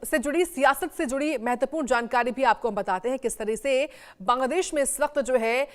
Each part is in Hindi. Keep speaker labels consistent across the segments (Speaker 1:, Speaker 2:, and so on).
Speaker 1: से जुड़ी, सियासत से जुड़ी महत्वपूर्ण जानकारी भी आपको हम बताते हैं। किस तरह से बांग्लादेश में इस वक्त जो है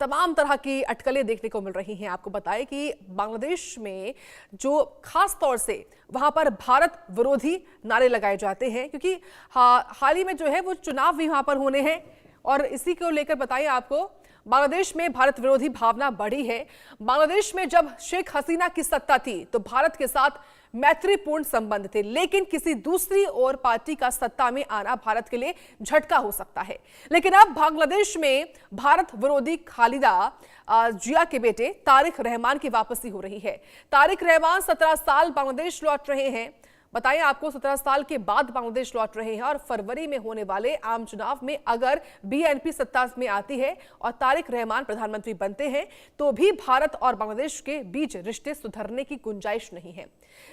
Speaker 1: तमाम तरह की अटकलें देखने को मिल रही हैं। आपको बताएं कि बांग्लादेश में जो खास तौर से वहां पर भारत विरोधी नारे लगाए जाते हैं, क्योंकि हाल ही में जो है वो चुनाव भी वहां पर होने हैं। और इसी को लेकर बताइए आपको, बांग्लादेश में भारत विरोधी भावना बढ़ी है। बांग्लादेश में जब शेख हसीना की सत्ता थी तो भारत के साथ मैत्रीपूर्ण संबंध थे, लेकिन किसी दूसरी और पार्टी का सत्ता में आना भारत के लिए झटका हो सकता है। लेकिन अब बांग्लादेश में भारत विरोधी खालिदा जिया के बेटे तारिक रहमान की वापसी हो रही है। तारिक रहमान 17 साल बांग्लादेश लौट रहे हैं। बताएं आपको, 17 साल के बाद बांग्लादेश लौट रहे हैं और फरवरी में होने वाले आम चुनाव में अगर बीएनपी सत्ता में आती है और तारिक रहमान प्रधानमंत्री बनते हैं तो भी भारत और बांग्लादेश के बीच रिश्ते सुधरने की गुंजाइश नहीं है।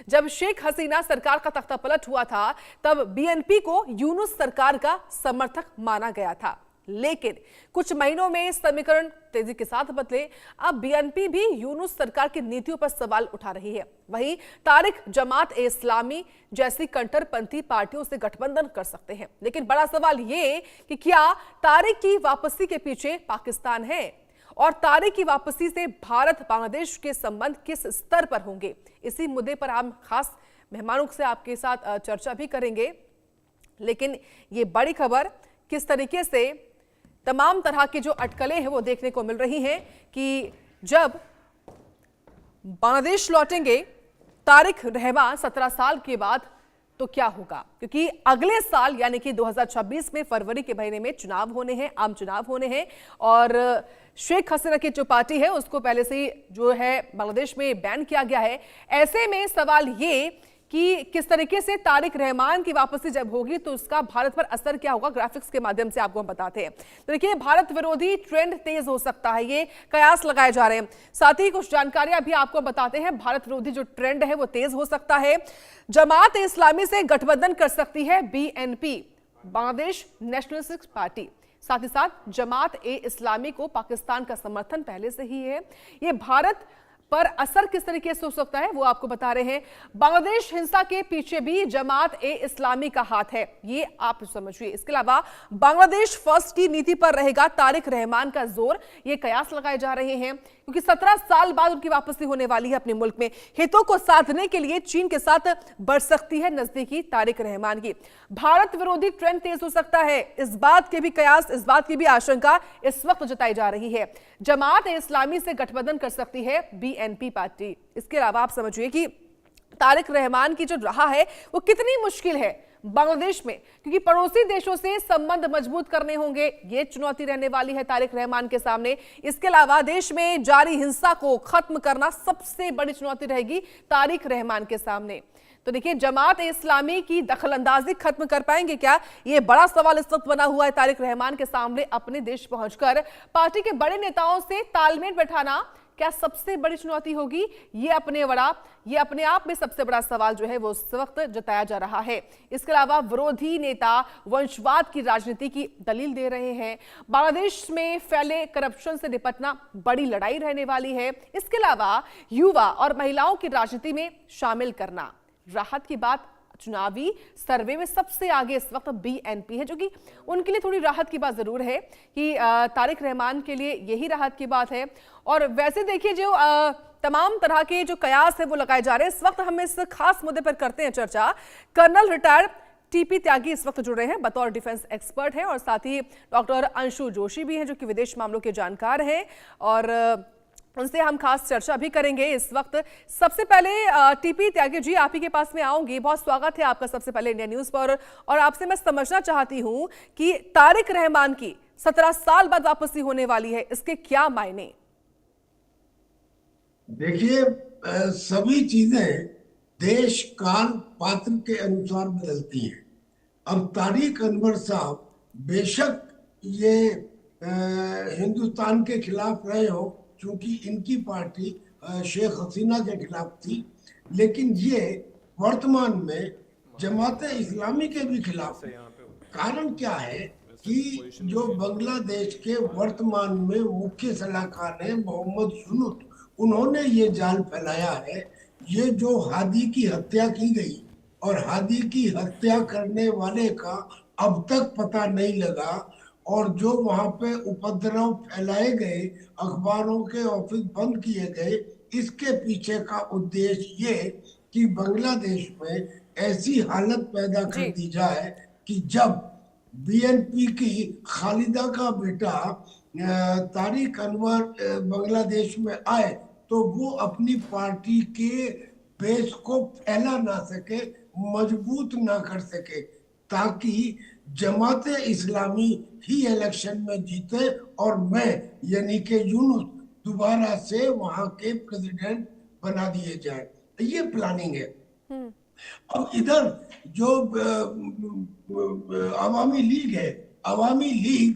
Speaker 1: जब शेख हसीना सरकार का तख्ता पलट हुआ था तब बीएनपी को यूनुस सरकार का समर्थक माना गया था, लेकिन कुछ महीनों में समीकरण तेजी के साथ बदले। अब बीएनपी भी यूनुस सरकार की नीतियों पर सवाल उठा रही है। वहीं तारिक जमात-ए-इस्लामी जैसी कट्टरपंथी पार्टियों से गठबंधन कर सकते हैं, लेकिन बड़ा सवाल ये कि क्या तारिक की वापसी के पीछे पाकिस्तान है और तारिक की वापसी से भारत बांग्लादेश के संबंध किस स्तर पर होंगे। इसी मुद्दे पर हम खास मेहमानों से आपके साथ चर्चा भी करेंगे। लेकिन ये बड़ी खबर, किस तरीके से तमाम तरह की जो अटकलें हैं वो देखने को मिल रही हैं कि जब बांग्लादेश लौटेंगे तारिक रहमान 17 साल के बाद तो क्या होगा, क्योंकि अगले साल यानी कि 2026 में फरवरी के महीने में चुनाव होने हैं, आम चुनाव होने हैं। और शेख हसीना की जो पार्टी है उसको पहले से ही जो है बांग्लादेश में बैन किया गया है। ऐसे में सवाल ये कि किस तरीके से तारिक रहमान की वापसी जब होगी तो उसका भारत पर असर क्या होगा, ग्राफिक्स के माध्यम से आपको हम बताते हैं। तो देखिए, भारत विरोधी ट्रेंड तेज हो सकता है, ये कयास लगाए जा रहे हैं। साथ ही कुछ जानकारियां भी आपको बताते हैं, भारत विरोधी जो ट्रेंड है वो तेज हो सकता है। जमात-ए-इस्लामी से गठबंधन कर सकती है बीएनपी, बांग्लादेश नेशनलिस्ट पार्टी। साथ ही साथ जमात-ए-इस्लामी को पाकिस्तान का समर्थन पहले से ही है। ये भारत पर असर किस तरीके से हो सकता है वो आपको बता रहे हैं। बांग्लादेश हिंसा के पीछे भी जमात-ए-इस्लामी का हाथ है, ये आप समझिए। इसके अलावा बांग्लादेश फर्स्ट की नीति पर रहेगा तारिक रहमान का जोर, ये कयास लगाए जा रहे हैं, क्योंकि 17 साल बाद उनकी वापसी होने वाली है अपने मुल्क में। हितों को साधने के लिए चीन के साथ बढ़ सकती है नजदीकी तारिक रहमान की। भारत विरोधी ट्रेंड तेज हो सकता है, इस बात के भी कयास, इस बात की भी आशंका इस वक्त जताई जा रही है। जमात-ए-इस्लामी से गठबंधन कर सकती है बीएनपी पार्टी। इसके अलावा आप समझिए कि तारिक रहमान की जो राह है वो कितनी मुश्किल है बांग्लादेश में, क्योंकि पड़ोसी देशों से संबंध मजबूत करने होंगे, ये चुनौती रहने वाली है तारिक रहमान के सामने। इसके अलावा देश में जारी हिंसा को खत्म करना सबसे बड़ी चुनौती रहेगी तारिक रहमान के सामने। तो देखिए, जमात-ए-इस्लामी की दखलंदाजी खत्म कर पाएंगे क्या, ये बड़ा सवाल इस वक्त बना हुआ है तारिक रहमान के सामने। अपने देश पहुंचकर पार्टी के बड़े नेताओं से तालमेल बैठाना क्या सबसे बड़ी चुनौती होगी, ये अपने आप में सबसे बड़ा सवाल जो है वो इस वक्त जताया जा रहा है। इसके अलावा विरोधी नेता वंशवाद की राजनीति की दलील दे रहे हैं। बांग्लादेश में फैले करप्शन से निपटना बड़ी लड़ाई रहने वाली है। इसके अलावा युवा और महिलाओं की राजनीति में शामिल करना, राहत की बात, चुनावी सर्वे में सबसे आगे इस वक्त बीएनपी है, जो कि उनके लिए थोड़ी राहत की बात जरूर है कि तारिक रहमान के लिए यही राहत की बात है। और वैसे देखिए, जो तमाम तरह के जो कयास है वो लगाए जा रहे हैं। इस वक्त हम इस खास मुद्दे पर करते हैं चर्चा। कर्नल रिटायर्ड टीपी त्यागी इस वक्त जुड़ रहे हैं, बतौर डिफेंस एक्सपर्ट हैं, और साथ ही डॉक्टर अंशु जोशी भी हैं जो कि विदेश मामलों के जानकार हैं, और उनसे हम खास चर्चा भी करेंगे इस वक्त। सबसे पहले टीपी त्यागी जी, आप ही के पास में आऊंगी। बहुत स्वागत है आपका सबसे पहले इंडिया न्यूज पर, और आपसे मैं समझना चाहती हूं कि तारिक रहमान की 17 साल बाद वापसी होने वाली है, इसके क्या मायने?
Speaker 2: देखिए, सभी चीजें देश काल पात्र के अनुसार बदलती हैं। अब तारिक अनवर साहब बेशक ये हिंदुस्तान के खिलाफ रहे हो, क्योंकि इनकी पार्टी शेख हसीना के खिलाफ थी, लेकिन ये वर्तमान में जमात-ए-इस्लामी के भी खिलाफ है। कारण क्या है कि जो बांग्लादेश के वर्तमान में मुख्य सलाहकार हैं मोहम्मद यूनुस, उन्होंने ये जाल फैलाया है। ये जो हादी की हत्या की गई और हादी की हत्या करने वाले का अब तक पता नहीं लगा। और जो वहां पे उपद्रव फैलाए गए, अखबारों के ऑफिस बंद किए गए, इसके पीछे का उद्देश्य ये कि बांग्लादेश में ऐसी हालत पैदा कर
Speaker 1: जी।
Speaker 2: दी जाए कि जब बीएनपी की खालिदा का बेटा तारिक अनवर बांग्लादेश में आए तो वो अपनी पार्टी के बेस को फैला ना सके, मजबूत ना कर सके, ताकि जमाते इस्लामी ही इलेक्शन में जीते और मैं यानी कि यूनुस दोबारा से वहां के प्रेसिडेंट बना दिए जाए। ये प्लानिंग है। अब इधर जो अवामी लीग है, अवामी लीग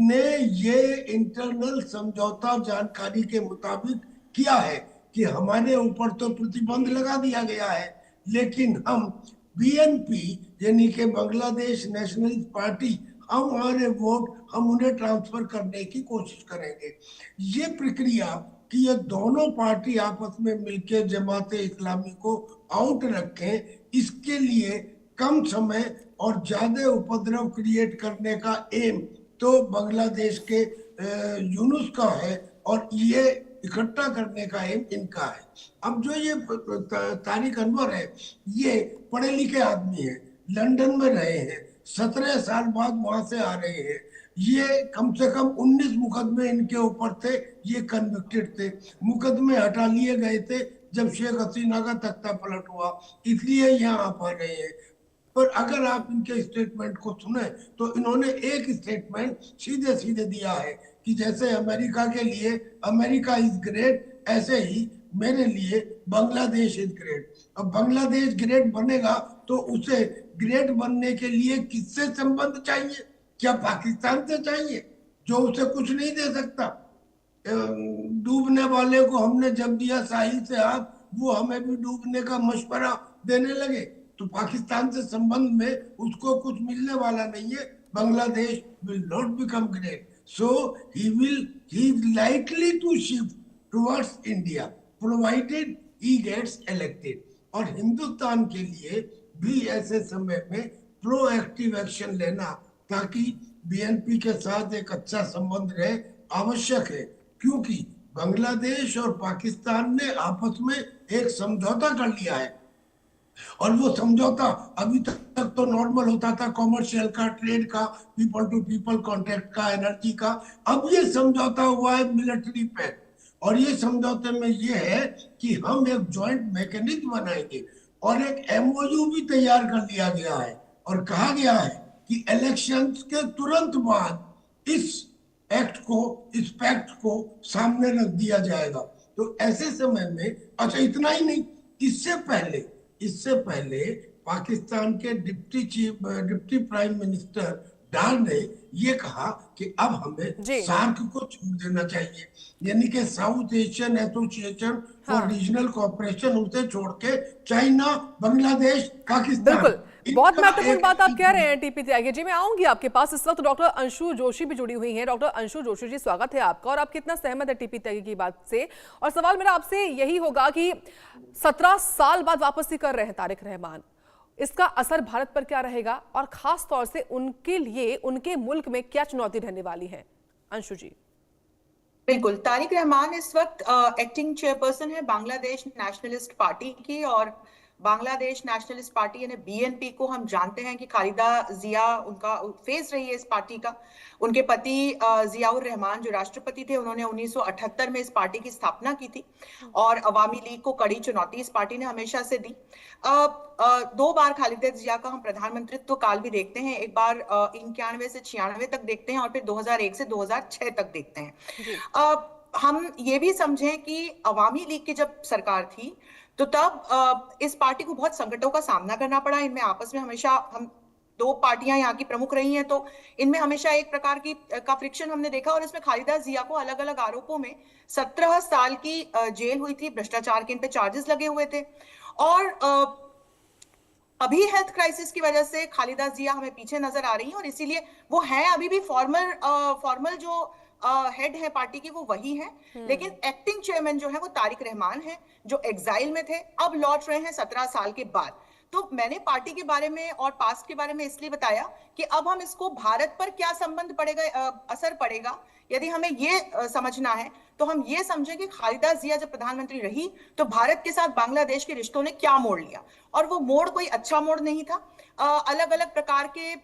Speaker 2: ने ये इंटरनल समझौता जानकारी के मुताबिक किया है कि हमारे ऊपर तो प्रतिबंध लगा दिया गया है, लेकिन हम बीएनपी यानी कि बांग्लादेश नेशनलिस्ट पार्टी, हम हमारे वोट हम उन्हें ट्रांसफर करने की कोशिश करेंगे। ये प्रक्रिया कि ये दोनों पार्टी आपस में मिलकर जमाते इस्लामी को आउट रखें, इसके लिए कम समय और ज्यादा उपद्रव क्रिएट करने का एम तो बांग्लादेश के यूनुस का है और ये इकट्ठा करने का एम इनका है। अब जो ये तारिक अनवर है, ये पढ़े लिखे आदमी है, लंदन में रहे हैं, 17 साल बाद वहां से आ रहे हैं। ये कम से कम 19 मुकदमे इनके ऊपर थे, ये कन्विक्टेड थे। मुकदमे हटा लिए गए थे जब शेख हसीना का तख्ता पलट हुआ, इसलिए यहाँ आ पा रहे हैं। पर अगर आप इनके स्टेटमेंट को सुने तो इन्होंने एक स्टेटमेंट सीधे सीधे दिया है कि जैसे अमेरिका के लिए अमेरिका इज ग्रेट, ऐसे ही मेरे लिए बांग्लादेश इज ग्रेट। अब बांग्लादेश ग्रेट बनेगा तो उसे ग्रेट बनने के लिए किससे संबंध चाहिए? क्या पाकिस्तान से चाहिए जो उसे कुछ नहीं दे सकता? डूबने वाले को हमने जब दिया साहिल से हाथ, वो हमें भी डूबने का मशवरा देने लगे। तो पाकिस्तान से संबंध में उसको कुछ मिलने वाला नहीं है। Bangladesh will not become great, so he is likely to shift towards India provided he gets elected. और हिंदुस्तान के लिए भी ऐसे समय में प्रोएक्टिव एक्शन लेना ताकि बीएनपी के साथ एक अच्छा संबंध रहे आवश्यक है, क्योंकि बांग्लादेश और पाकिस्तान ने आपस में एक समझौता कर लिया है और वो समझौता अभी तक तो नॉर्मल होता था, कॉमर्शियल का, ट्रेड का, पीपल टू पीपल कॉन्टेक्ट का, एनर्जी का। अब ये समझौता हुआ है मिलिट्री पे, और ये समझौते में ये है कि हम एक जॉइंट मैकेनिज्म बनाएंगे और एक एमओयू भी तैयार कर लिया गया है और कहा गया है कि इलेक्शंस के तुरंत बाद इस एक्ट को, इस पैक्ट को सामने रख दिया जाएगा। तो ऐसे समय में, अच्छा इतना ही नहीं, इससे पहले पाकिस्तान के डिप्टी प्राइम मिनिस्टर डार ने ये कहा कि अब हमें सार्क को छोड़ देना चाहिए, यानी कि south Asian association for regional cooperation, उसे छोड़ के चाइना, बांग्लादेश, पाकिस्तान।
Speaker 1: बिल्कुल, बहुत महत्वपूर्ण बात आप कह रहे हैं टीपी त्यागी जी। मैं आऊंगी आपके पास। इस वक्त डॉक्टर अंशु जोशी भी जुड़ी हुई हैं। डॉक्टर अंशु जोशी जी, स्वागत है आपका। और आप कितना सहमत है टीपी त्यागी की बात से? और सवाल मेरा आपसे यही होगा कि 17 साल बाद वापसी कर रहे हैं तारिक रहमान, इसका असर भारत पर क्या रहेगा और खास तौर से उनके लिए, उनके मुल्क में क्या चुनौती रहने वाली है? अंशु जी।
Speaker 3: बिल्कुल, तारिक रहमान इस वक्त एक्टिंग चेयरपर्सन है बांग्लादेश नेशनलिस्ट पार्टी की, और बांग्लादेश नेशनलिस्ट पार्टी यानी बीएनपी को हम जानते हैं कि खालिदा जिया उनका फेस रही है इस पार्टी का। उनके पति जियाउर रहमान जो राष्ट्रपति थे, उन्होंने 1978 में इस पार्टी की स्थापना की थी और अवामी लीग को कड़ी चुनौती इस पार्टी ने हमेशा से दी। 2 बार खालिदा जिया का हम प्रधानमंत्रित्व काल भी देखते हैं, एक बार 91 से 96 तक देखते हैं और फिर 2001 से 2006 तक देखते हैं। हम ये भी समझें कि अवामी लीग की जब सरकार थी तो तब इस पार्टी को बहुत संकटों का सामना करना पड़ा। इनमें आपस में हमेशा, हम 2 पार्टियां यहाँ की प्रमुख रही हैं, तो इनमें हमेशा एक प्रकार की का फ्रिक्शन हमने देखा। और इसमें खालिदा जिया को अलग अलग आरोपों में 17 साल की जेल हुई थी, भ्रष्टाचार के इन पे चार्जेस लगे हुए थे। और अभी हेल्थ क्राइसिस की वजह से खालिदा जिया हमें पीछे नजर आ रही है और इसीलिए वो है अभी भी फॉर्मल जो हेड है पार्टी की वो वही है, लेकिन एक्टिंग चेयरमैन जो है वो तारिक रहमान है, जो एग्जाइल में थे, अब लौट रहे हैं 17 साल के बाद। तो मैंने पार्टी के बारे में और पास्ट के बारे में इसलिए बताया कि अब हम इसको भारत पर क्या संबंध पड़ेगा, असर पड़ेगा, यदि हमें ये समझना है तो हम ये समझें कि खालिदा जिया जब प्रधानमंत्री रही तो भारत के साथ बांग्लादेश के रिश्तों ने क्या मोड़ लिया, और वो मोड़ कोई अच्छा मोड़ नहीं था। अलग अलग प्रकार के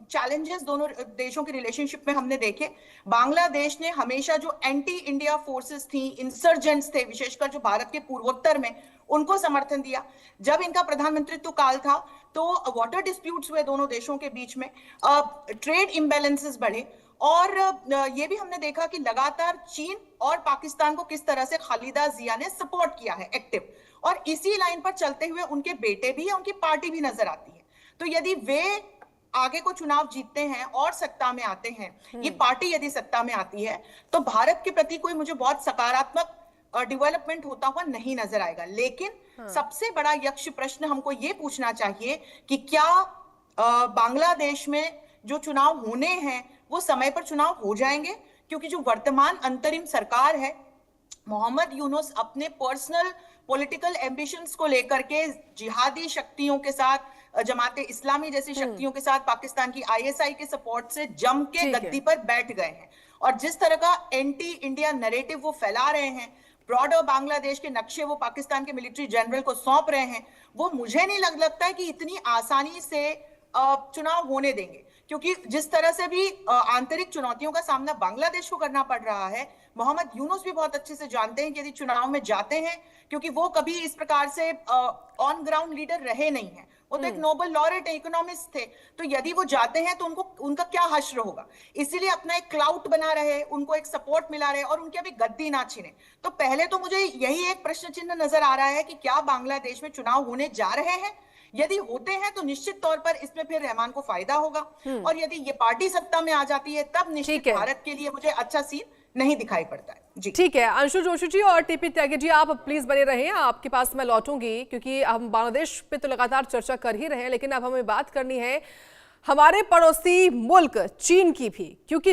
Speaker 3: चैलेंजेस दोनों देशों के रिलेशनशिप में हमने देखे। बांग्लादेश ने हमेशा जो एंटी इंडिया फोर्सेस थी, इंसर्जेंट्स थे, विशेषकर जो भारत के पूर्वोत्तर में, उनको समर्थन दिया। जब इनका प्रधानमंत्रित्व काल था तो वाटर डिस्प्यूट्स हुए दोनों देशों के बीच में, ट्रेड इम्बैलेंसेस बढ़े, और ये भी हमने देखा कि लगातार चीन और पाकिस्तान को किस तरह से खालिदा जिया ने सपोर्ट किया है एक्टिव, और इसी लाइन पर चलते हुए उनके बेटे भी, उनकी पार्टी भी नजर आती है। तो यदि वे आगे को चुनाव जीतते हैं और सत्ता में आते हैं, ये पार्टी यदि सत्ता में आती है, तो भारत के प्रति कोई मुझे बहुत सकारात्मक डेवलपमेंट होता हुआ नहीं नजर आएगा। लेकिन सबसे बड़ा यक्ष प्रश्न हमको ये पूछना चाहिए कि क्या बांग्लादेश में जो चुनाव होने हैं वो समय पर चुनाव हो जाएंगे, क्योंकि जो वर्तमान अंतरिम सरकार है, मोहम्मद यूनुस अपने पर्सनल पॉलिटिकल एम्बिशंस को लेकर के जिहादी शक्तियों के साथ, जमाते इस्लामी जैसी शक्तियों के साथ, पाकिस्तान की आईएसआई के सपोर्ट से जम के गद्दी पर बैठ गए हैं, और जिस तरह का एंटी इंडिया नैरेटिव वो फैला रहे हैं, ब्रॉडर बांग्लादेश के नक्शे वो पाकिस्तान के मिलिट्री जनरल को सौंप रहे हैं, वो मुझे नहीं लगता है कि इतनी आसानी से चुनाव होने देंगे। क्योंकि जिस तरह से भी आंतरिक चुनौतियों का सामना बांग्लादेश को करना पड़ रहा है, मोहम्मद यूनुस भी बहुत अच्छे से जानते हैं कि यदि चुनाव में जाते हैं, क्योंकि वो कभी इस प्रकार से ऑन ग्राउंड लीडर रहे नहीं है, वो तो एक नोबेल लॉरेट इकोनॉमिस्ट थे, तो यदि वो जाते हैं तो उनको उनका क्या हश्र होगा, इसीलिए अपना एक क्लाउट बना रहे, उनको एक सपोर्ट मिला रहे, और उनके अभी गद्दी ना छीने। तो पहले तो मुझे यही एक प्रश्न चिन्ह नजर आ रहा है कि क्या बांग्लादेश में चुनाव होने जा रहे हैं। यदि होते हैं तो निश्चित तौर पर इसमें फिर रहमान को फायदा होगा, और यदि ये पार्टी सत्ता में आ जाती है तब निश्चित भारत के लिए मुझे अच्छा सीन नहीं दिखाई पड़ता है। जी
Speaker 1: ठीक है, अंशु जोशी जी और टीपी त्यागी जी, आप प्लीज बने रहें, आपके पास मैं लौटूंगी, क्योंकि हम बांग्लादेश पे तो लगातार चर्चा कर ही रहे हैं, लेकिन अब हमें बात करनी है हमारे पड़ोसी मुल्क चीन की भी, क्योंकि